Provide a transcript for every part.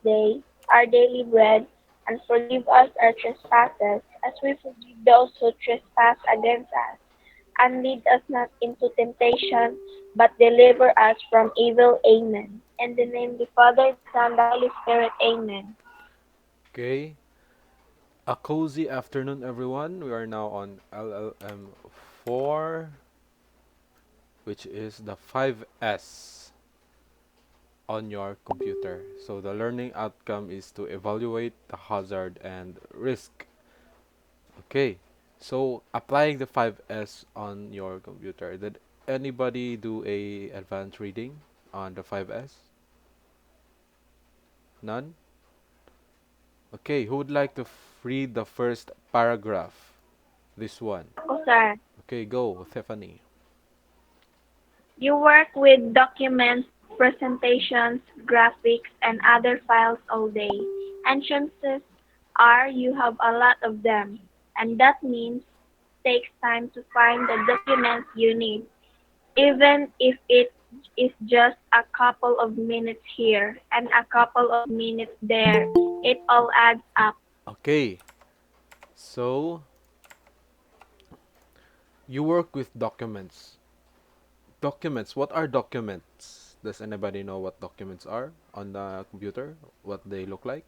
day our daily bread, and forgive us our trespasses, as we forgive those who trespass against us. And lead us not into temptation, but deliver us from evil. Amen. In the name of the Father, the Son, the Holy Spirit. Amen. Okay. A cozy afternoon, everyone. We are now on LLM 4, which is the 5S on your computer. So the learning outcome is to evaluate the hazard and risk. Okay. So applying the 5S on your computer. Did anybody do a advanced reading on the 5S? None? Okay, who would like to read the first paragraph? This one. Ako, sir. Okay, go, Stephanie. You work with documents, presentations, graphics, and other files all day, and chances are you have a lot of them, and that means it takes time to find the documents you need, even if it is just a couple of minutes here and a couple of minutes there. It all adds up. Okay, so you work with documents. Documents, what are documents? Does anybody know what documents are on the computer? What they look like?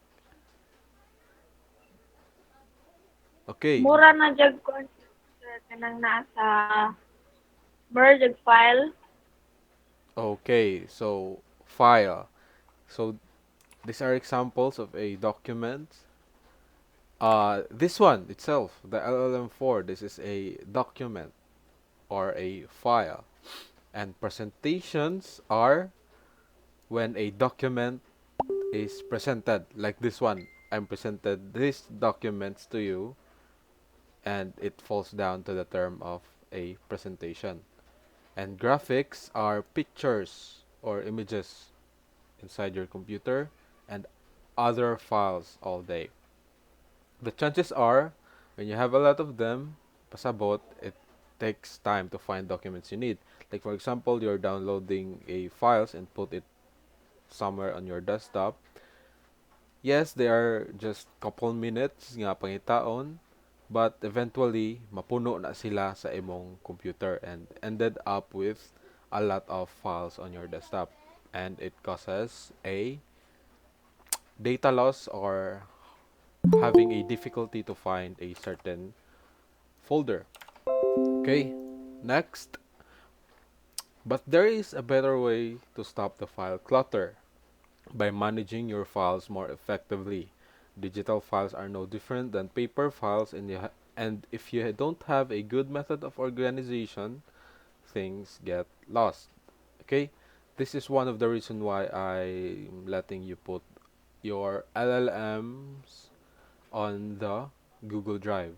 Okay, Mura na jag ko kanang nasa merge file. okay, so file. So these are examples of a document. This one itself, the LLM4, this is a document or a file. And presentations are when a document is presented, like this one. I'm presented these documents to you, and it falls down to the term of a presentation. And graphics are pictures or images inside your computer and other files all day. The chances are, when you have a lot of them, pasabot, it takes time to find documents you need. Like for example, you're downloading a files and put it somewhere on your desktop. Yes, they are just couple minutes nga pangitaon, but eventually mapuno na sila sa imong computer and ended up with a lot of files on your desktop, and it causes a data loss or having a difficulty to find a certain folder. Okay, next. But there is a better way to stop the file clutter by managing your files more effectively. Digital files are no different than paper files, and if you don't have a good method of organization, things get lost. Okay? This is one of the reason why I'm letting you put your LLMs on the Google Drive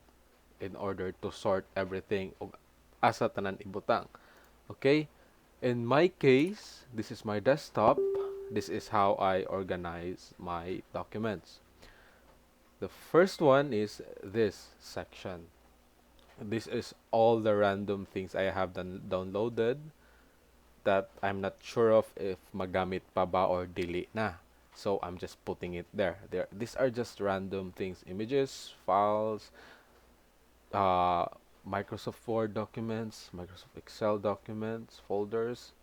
in order to sort everything og asa tanan ibutang. Okay? In my case, this is my desktop. This is how I organize my documents. The first one is this section. This is all the random things I have downloaded that I'm not sure of if magamit pa ba or dili na. So I'm just putting it there. These are just random things, images, files, uh, Microsoft Word documents, Microsoft Excel documents, folders,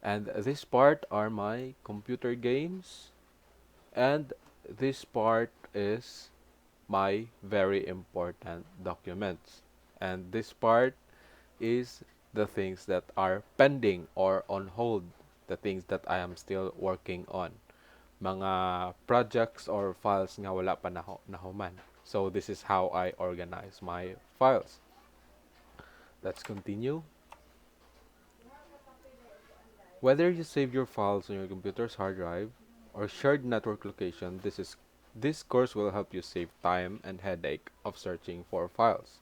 and this part are my computer games, and this part is my very important documents. And this part is the things that are pending or on hold, the things that I am still working on. Mga projects or files nga wala pa nahuman. So this is how I organize my files. Let's continue. Whether you save your files on your computer's hard drive or shared network location, this course will help you save time and headache of searching for files.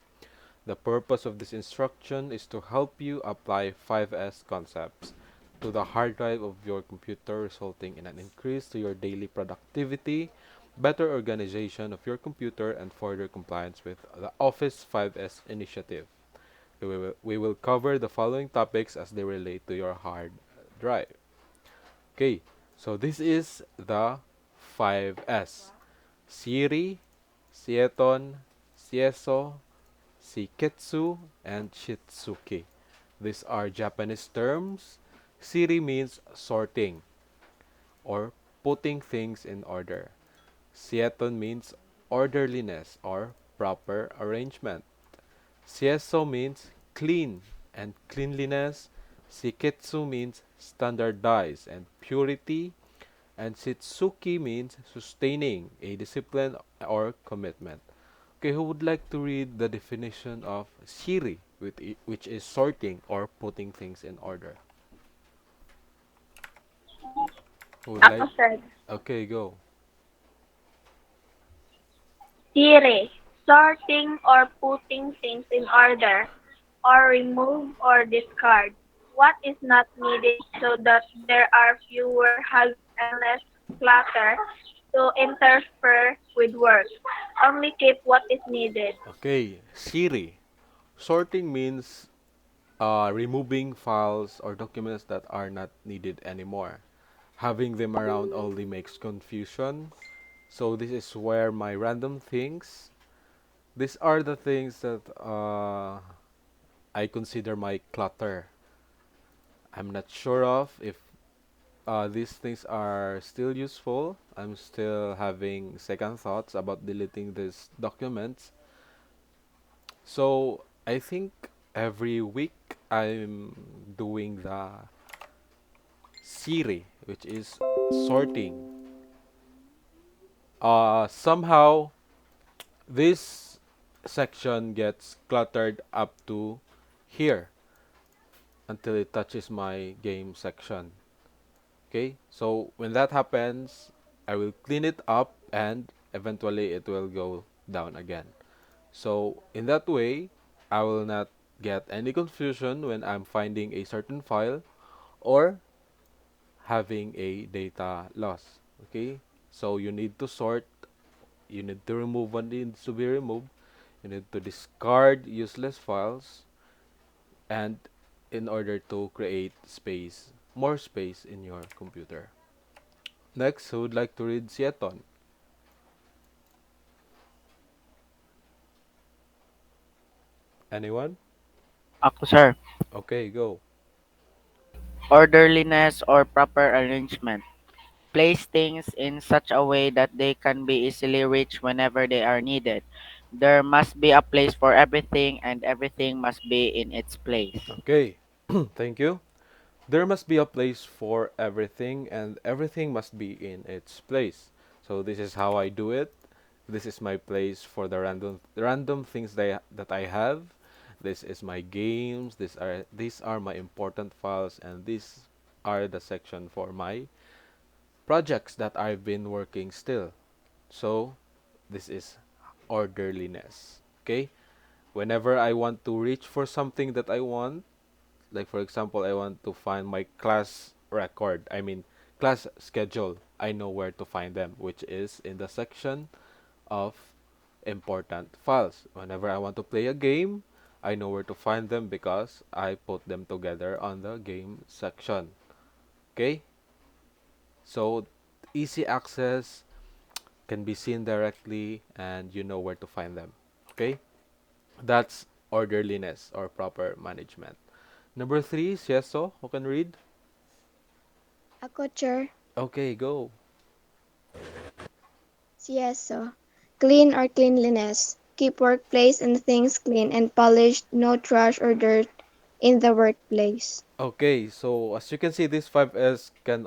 The purpose of this instruction is to help you apply 5S concepts to the hard drive of your computer, resulting in an increase to your daily productivity, better organization of your computer, and further compliance with the Office 5S initiative. We will cover the following topics as they relate to your hard drive. Okay, so this is the five S. Siri, Sieton, Sieso, Shiketsu, and Shitsuki. These are Japanese terms. Siri means sorting or putting things in order. Sieton means orderliness or proper arrangement. Sieso means clean and cleanliness. Shiketsu means standardized and purity. And Shitsuki means sustaining a discipline or commitment. Okay, who would like to read the definition of shiri, which is sorting or putting things in order? Who would Ako, like? sir. Okay, go. Tire, sorting or putting things in order, or remove or discard what is not needed so that there are fewer hazards and less clutter to interfere with work. Only keep what is needed. Okay, shiri. Sorting means removing files or documents that are not needed anymore. Having them around only makes confusion. So this is where my random things. These are the things that I consider my clutter. I'm not sure of if these things are still useful. I'm still having second thoughts about deleting these documents. So I think every week I'm doing the Siri, which is sorting. Somehow this section gets cluttered up to here until it touches my game section. Okay, so when that happens, I will clean it up and eventually it will go down again. So in that way, I will not get any confusion when I'm finding a certain file or having a data loss. Okay, so you need to sort, you need to remove what needs to be removed, you need to discard useless files, and in order to create space, more space in your computer. Next, who would like to read Sieton? Anyone? Ako, sir. Okay, go. Orderliness or proper arrangement. Place things in such a way that they can be easily reached whenever they are needed. There must be a place for everything, and everything must be in its place. Okay, thank you. There must be a place for everything, and everything must be in its place. So this is how I do it. This is my place for the random things that I have. This is my games. These are my important files, and these are the section for my projects that I've been working still. So this is orderliness. Okay? Whenever I want to reach for something that I want, like for example, I want to find my class record, I mean class schedule, I know where to find them, which is in the section of important files. Whenever I want to play a game, I know where to find them because I put them together on the game section. Okay? So easy access, can be seen directly, and you know where to find them. Okay? That's orderliness or proper management. Number three, Sieso, who can read? Ako, Chair. Okay, go. Sieso. Clean or cleanliness. Keep workplace and things clean and polished, no trash or dirt in the workplace. Okay, so as you can see, this 5S can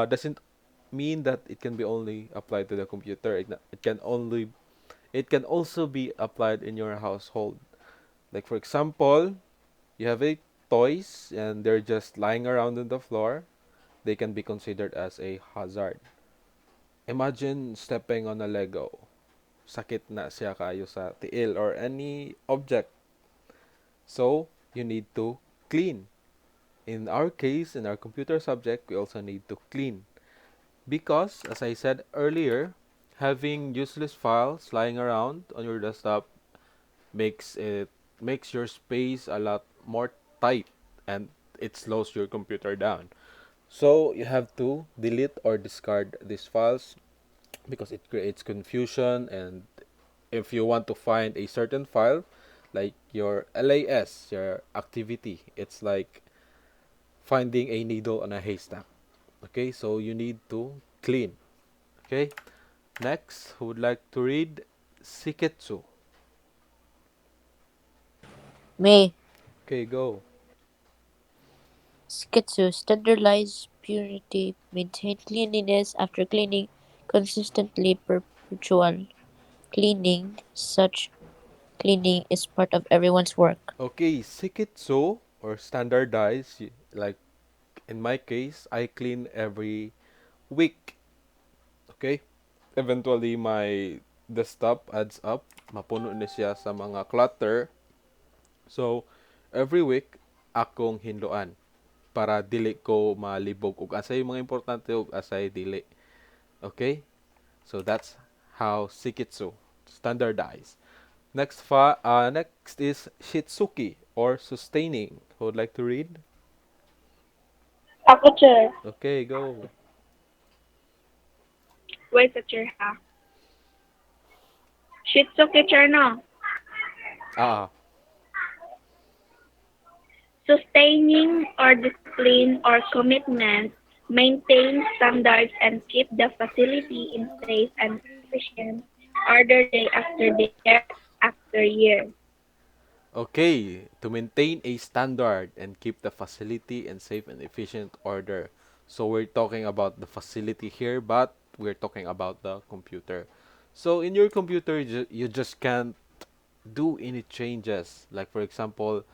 doesn't mean that it can be only applied to the computer. It can also be applied in your household. Like for example, you have a toys and they're just lying around on the floor. They can be considered as a hazard. Imagine stepping on a Lego. Sakit na siya kayo sa tiil or any object. So, you need to clean. In our case, in our computer subject, we also need to clean. Because, as I said earlier, having useless files lying around on your desktop makes it makes your space a lot more tight and it slows your computer down. So you have to delete or discard these files because it creates confusion. And if you want to find a certain file, like your LAS, your activity, it's like finding a needle on a haystack. Okay, so you need to clean. Okay, next, who would like to read Siketsu? May Okay, go. Sketsu standardize purity, maintain cleanliness after cleaning consistently perpetual cleaning. Such cleaning is part of everyone's work. Okay, Siketsu or standardize, like in my case, I clean every week. Okay, eventually my desktop adds up, mapuno na siya sa mga clutter. So, every week, akong hinduan para dili ko malibog ug asay mga importante ug asay dili. Okay? So that's how Shikitsu standardize. Next is Shitsuki or sustaining. Who would like to read? Ako, sir. Okay, go. Wait, sir, ha? Shitsuki, sir, no? Ah, Sustaining or discipline or commitment, maintain standards and keep the facility in safe and efficient order day after day, year after year. okay. To maintain a standard and keep the facility in safe and efficient order. So we're talking about the facility here, but we're talking about the computer. So in your computer, you just can't do any changes. Like for example,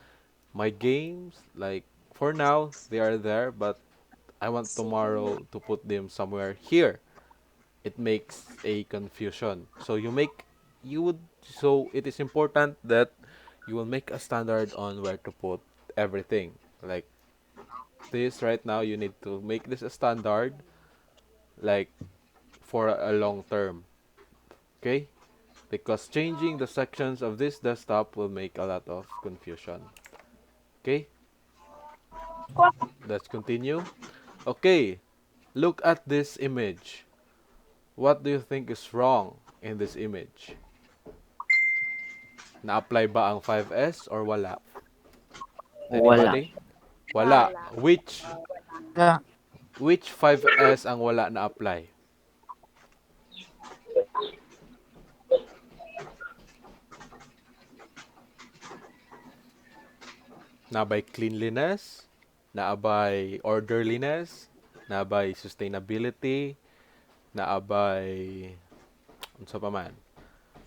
my games, like for now they are there, but I want tomorrow to put them somewhere here. It makes a confusion. You would so it is important that you will make a standard on where to put everything. Like this right now, you need to make this a standard, like for a long term. Okay? Because changing the sections of this desktop will make a lot of confusion. Okay? Let's continue. Okay, look at this image. What do you think is wrong in this image? Na-apply ba ang 5S or wala? Wala. Anybody? Wala. Wala. Which 5S ang wala na-apply? Nabay cleanliness, naabay orderliness, naabay sustainability, naabay unsa pa man?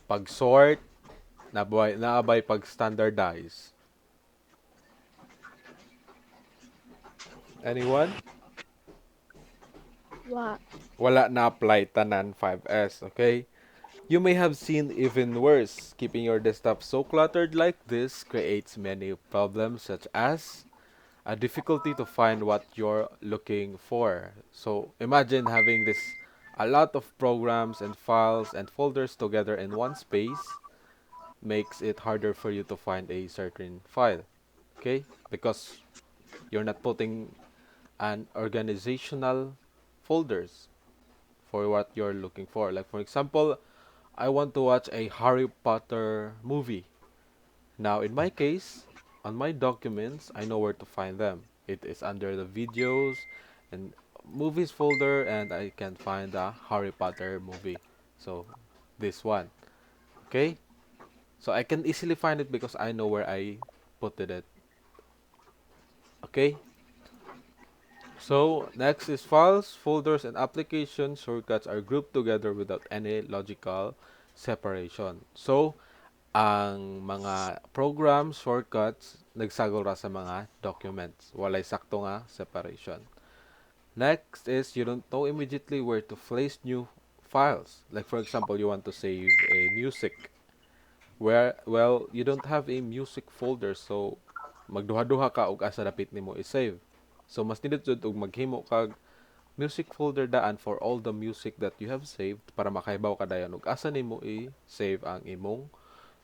Pag-sort, naabay pag-standardize. Anyone? Wa. Wala na-apply tanan 5S, okay? You may have seen even worse. Keeping your desktop so cluttered like this creates many problems such as a difficulty to find what you're looking for. So imagine having this a lot of programs and files and folders together in one space makes it harder for you to find a certain file. Okay? Because you're not putting an organizational folders for what you're looking for. Like for example, I want to watch a Harry Potter movie. Now, in my case, on my documents, I know where to find them. It is under the videos and movies folder, and I can find the Harry Potter movie. So, this one. Okay? So, I can easily find it because I know where I put it. Okay? So, next is files, folders, and application shortcuts are grouped together without any logical separation. So, ang mga program shortcuts nagsagol ra sa mga documents. Walay sakto nga separation. Next is you don't know immediately where to place new files. Like for example, you want to save a music. You don't have a music folder, so magduha-duha ka og asa dapit nimo i-save. So mas nindot jud og maghimo kag music folder daan for all the music that you have saved para makahibaw ka dayon og asa nimo i-save ang imong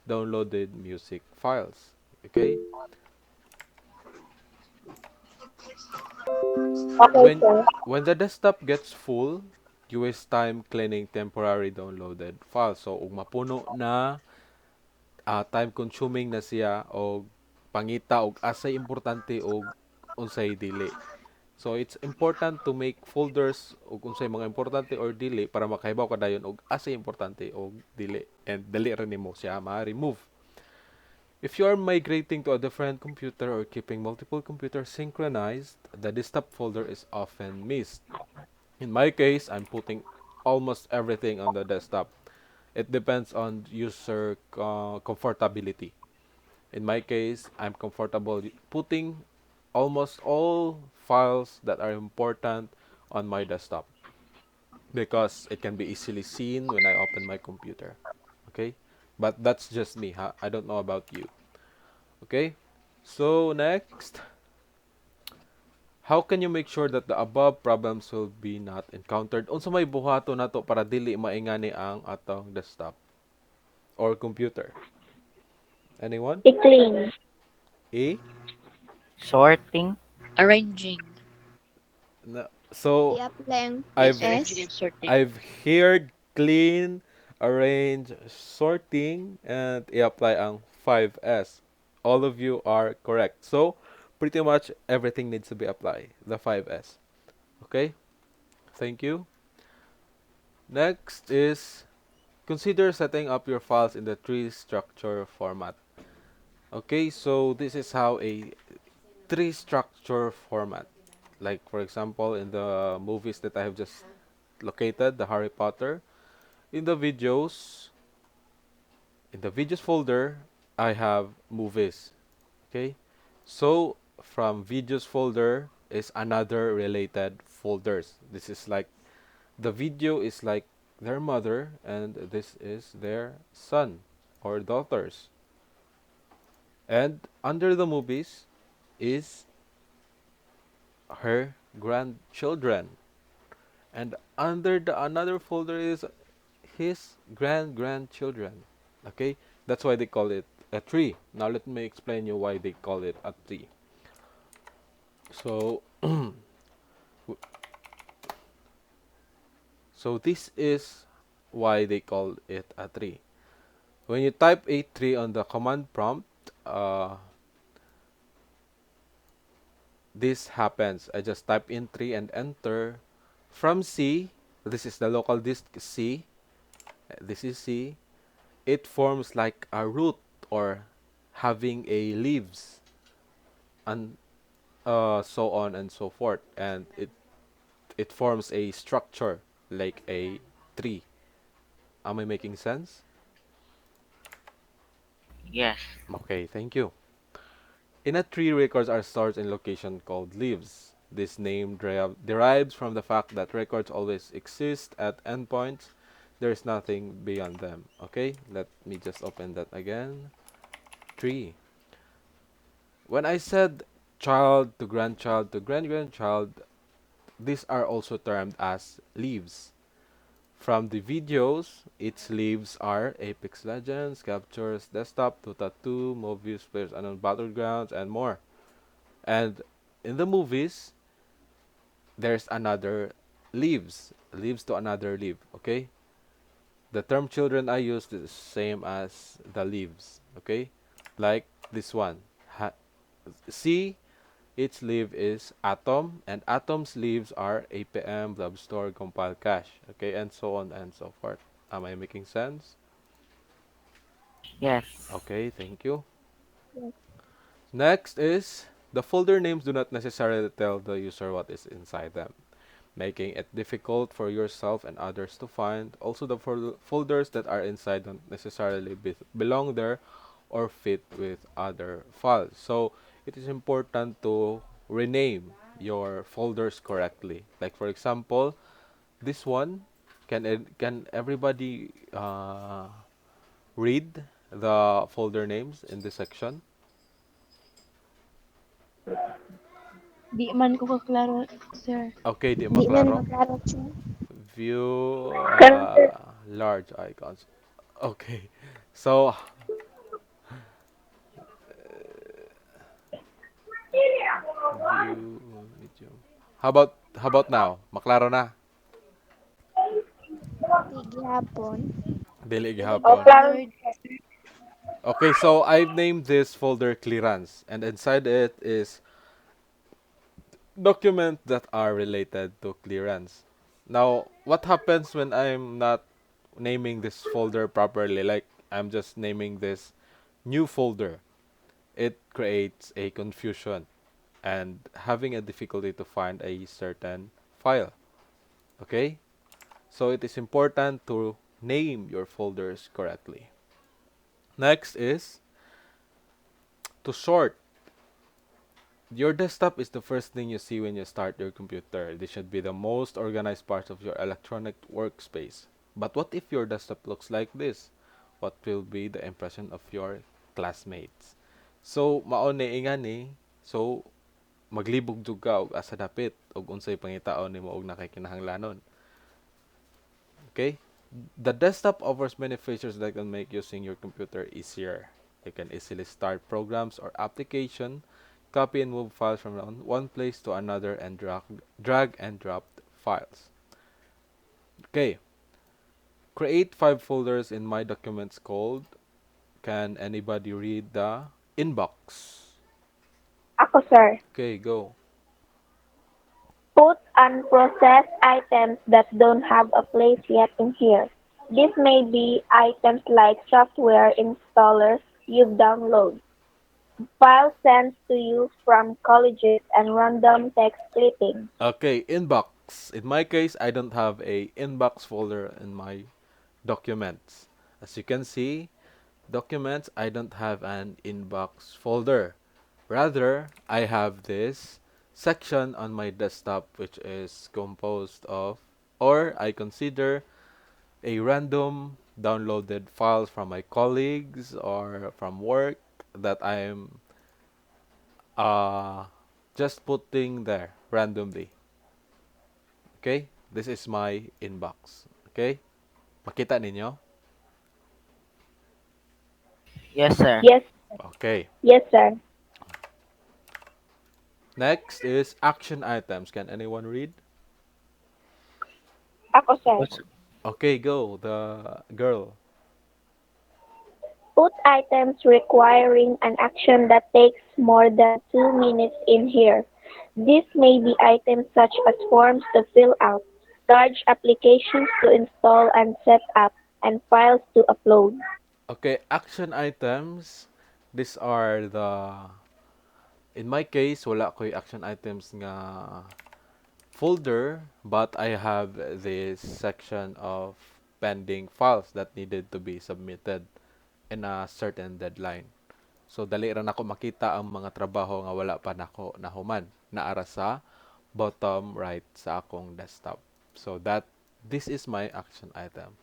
downloaded music files. Okay? Okay, When sir. when the desktop gets full, you waste time cleaning temporary downloaded files. So, ug mapuno na, time consuming na siya og pangita og asay importante og unsay dili. So it's important to make folders og unsay mga importante or dili para makahibaw ka dayon og asay importante og dili and dali ra nimo siya ma-remove. If you are migrating to a different computer or keeping multiple computers synchronized, the desktop folder is often missed. In my case, I'm putting almost everything on the desktop. It depends on user comfortability. In my case, I'm comfortable putting almost all files that are important on my desktop because it can be easily seen when I open my computer. Okay? But that's just me. I don't know about you. Okay? So next, how can you make sure that the above problems will be not encountered? Unsa may buhato nato para dili maingani ang atong desktop or computer? Anyone? I-clean. A? Sorting. Arranging. No. So I-apply ang Yes, I've arranging PS. and sorting. I've heard clean, arrange, sorting, and i-apply ang 5S. All of you are correct. So, pretty much everything needs to be applied. The 5S. Okay? Thank you. Next is consider setting up your files in the tree structure format. Okay, so this is how a tree structure format. Like for example, in the movies that I have just located, the Harry Potter, in the videos, in the videos folder, I have movies. Okay, so from videos folder is another related folders. This is like the video is like their mother, and this is their son or daughters. And under the movies is her grandchildren. And under the another folder is his grandchildren. Okay, that's why they call it a tree. Now let me explain you why they call it a tree. So so this is why they call it a tree. When you type a tree on the command prompt, this happens. I just type in tree and enter. From C, this is the local disk C. This is C. It forms like a root or having a leaves and so on and so forth, and it forms a structure like a tree. Am I making sense? Yes. Okay, thank you. In a tree, records are stored in location called leaves. This name derives from the fact that records always exist at endpoints. There is nothing beyond them. Okay, let me just open that again. Tree. When I said child to grandchild, these are also termed as leaves. From the videos, its leaves are Apex Legends, Captures, Desktop, Dota 2, Movies, Players Unknown Battlegrounds, and more. And in the movies, there's another leaves to another leaf, okay? The term children I used is the same as the leaves, okay? Like this one. C, its leaf is Atom, and Atom's leaves are APM, Blob Store, Compile Cache, okay, and so on and so forth. Am I making sense? Yes. Okay, thank you. Yes. Next is the folder names do not necessarily tell the user what is inside them, making it difficult for yourself and others to find. Also, the folders that are inside don't necessarily belong there or fit with other files. So, it is important to rename your folders correctly. Like for example, this one, can everybody read the folder names in this section? Di man ko kaklaro, sir. Okay, di Di man maklaro. maklaro siya. View Center. large icons. Okay. So, view medium. How about now? Maklaro na. Di gihapon. Dili O gihapon. klaro Lord, Okay, so I've named this folder clearance, and inside it is documents that are related to clearance. Now, what happens when I'm not naming this folder properly? Like, I'm just naming this new folder. It creates a confusion and having a difficulty to find a certain file. Okay? So it is important to name your folders correctly. Next is to sort. Your desktop is the first thing you see when you start your computer. This should be the most organized part of your electronic workspace. But what if your desktop looks like this? What will be the impression of your classmates? So, maon ni ingani. So, maglibog jud ka og asa dapit og unsay pangitaon nimo og nakikinahanglanon. Okay? The desktop offers many features that can make using your computer easier. You can easily start programs or application, copy and move files from one place to another, and drag and drop files. Okay, create 5 folders in my documents called. Can anybody read the inbox? ako, sir. Okay, go. Put unprocessed items that don't have a place yet in here. This may be items like software installers you've downloaded, files sent to you from colleges, and random text clippings. Okay, inbox. In my case, I don't have a inbox folder in my documents. As you can see, documents, I don't have an inbox folder. Rather, I have this section on my desktop which is composed of, or I consider, a random downloaded files from my colleagues or from work that I'm uh, just putting there randomly. Okay? This is my inbox. Okay? Makita ninyo? Yes, sir. Yes, Okay. yes, sir. Next is action items. Can anyone read? Ako, sir. Yes, Okay, go. The girl. Put items requiring an action that takes more than 2 minutes in here. These may be items such as forms to fill out, large applications to install and set up, and files to upload. Okay, action items. These are in my case, wala ko'y action items nga folder, but I have this section of pending files that needed to be submitted in a certain deadline. So dali ra nako makita ang mga trabaho nga wala pa nako nahuman naara sa bottom right sa akong desktop. So this is my action item.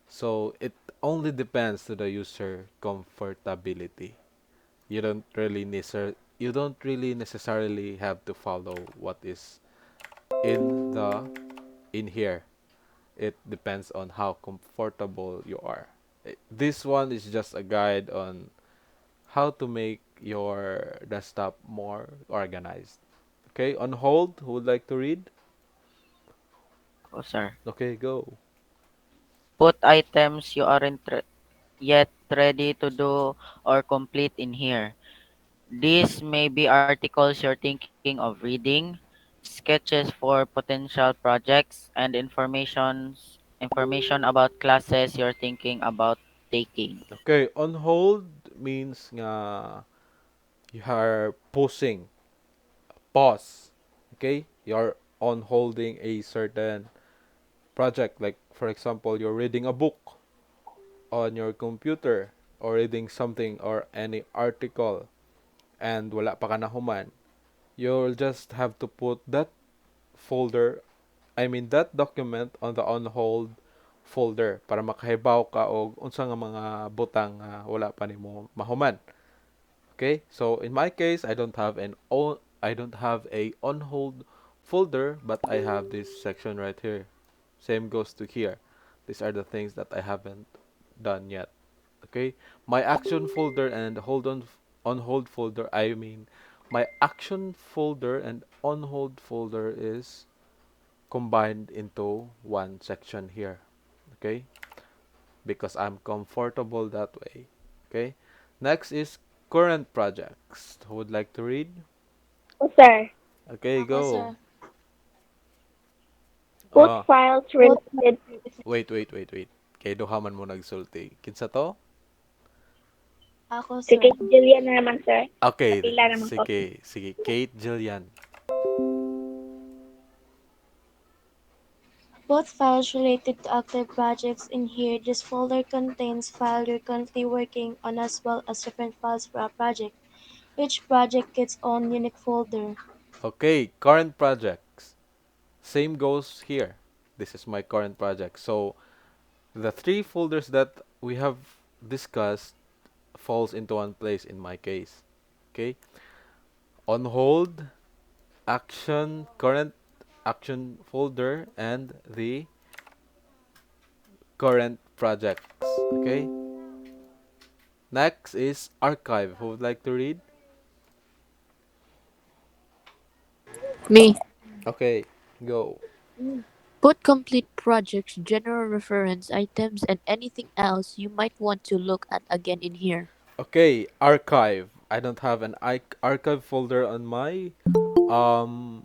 So it only depends to the user comfortability. You don't really necessarily have to follow what is in the in here. It depends on how comfortable you are. This one is just a guide on how to make your desktop more organized. Okay, on hold, who would like to read? oh, sir. Okay, go. Put items you aren't yet ready to do or complete in here. These may be articles you're thinking of reading, sketches for potential projects, and information about classes you're thinking about taking. Okay, on hold means nga you are pausing, pause. Okay, you're on holding a certain project. Like for example, you're reading a book on your computer or reading something or any article and wala pa ka nahuman, you'll just have to put that folder, I mean that document on the on hold folder para makahibaw ka og unsa nga mga butang nga wala pa nimo mahuman. Okay? So in my case, I don't have a on hold folder, but I have this section right here. Same goes to here. These are the things that I haven't done yet. Okay? My action folder and hold on hold folder, I mean my action folder and on hold folder is combined into one section here. Okay? Because I'm comfortable that way. Okay? Next is current projects. Who would like to read? Oh, sir. Okay, Ako, go. sir. Put Ah, files Put related. wait. Kay duhaman mo nagsulti. Kinsa to? Ako, Si sir. Kate Jillian na naman, sir. Okay, Kapila naman ko. sige. Kate Jillian. Put files related to active projects in here. This folder contains files you're currently working on as well as different files for a project. Each project gets own unique folder. Okay, current projects. Same goes here. This is my current project. So, the three folders that we have discussed falls into one place in my case. Okay? On hold, action, current action folder, and the current projects. Okay? Next is archive. Who would like to read? Me. Okay, go. Put complete projects, general reference items, and anything else you might want to look at again in here. Okay, archive. I don't have an archive folder on my um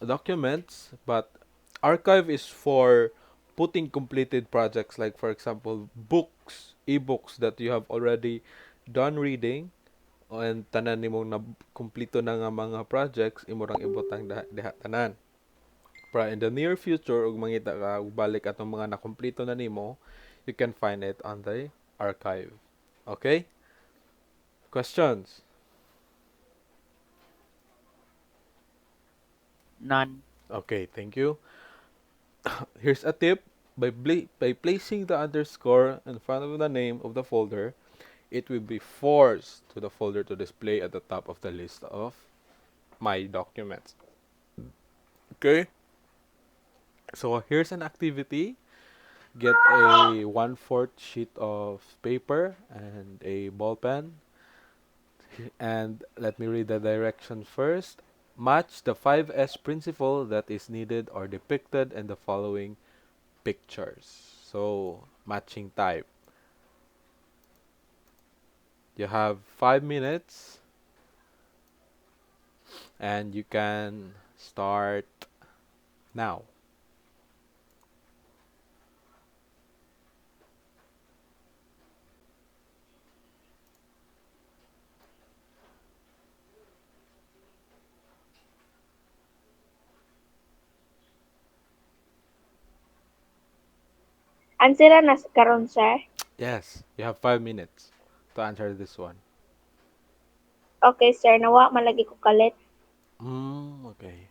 documents, but archive is for putting completed projects, like for example books, ebooks that you have already done reading, and tanan nimong na kumpleto na nga mga projects imurang ibutang diha tanan. Para in the near future ug mangita ka og balik atong mga nakumpleto na nimo, you can find it on the archive. Okay? Questions? None. Okay, thank you. Here's a tip. By placing the underscore in front of the name of the folder, it will be forced to the folder to display at the top of the list of my documents. Okay? So here's an activity. Get a 1/4 sheet of paper and a ball pen. And let me read the direction first. Match the 5S principle that is needed or depicted in the following pictures. So, matching type. You have 5 minutes and you can start now. Answer na karon, sir. Yes, you have 5 minutes to answer this one. Okay, sir. Nawa malagi ko kalit. Okay.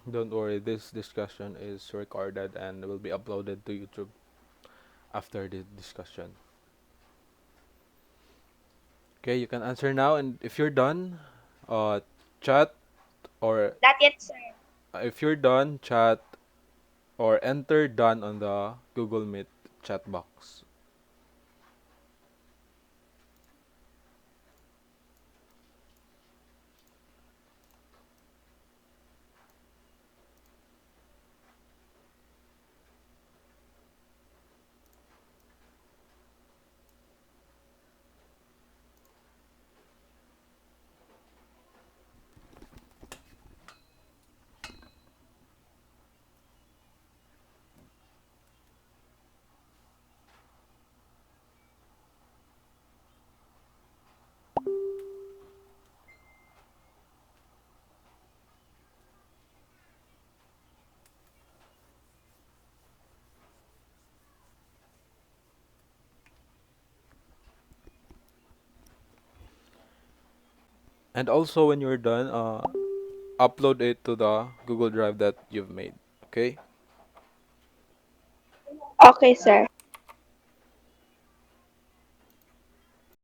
Don't worry, this discussion is recorded and will be uploaded to YouTube after the discussion. Okay, you can answer now, and if you're done, uh, chat or Not yet, sir. if you're done, chat or enter done on the Google Meet chat box. And also, when you're done, upload it to the Google Drive that you've made. Okay? Okay, sir.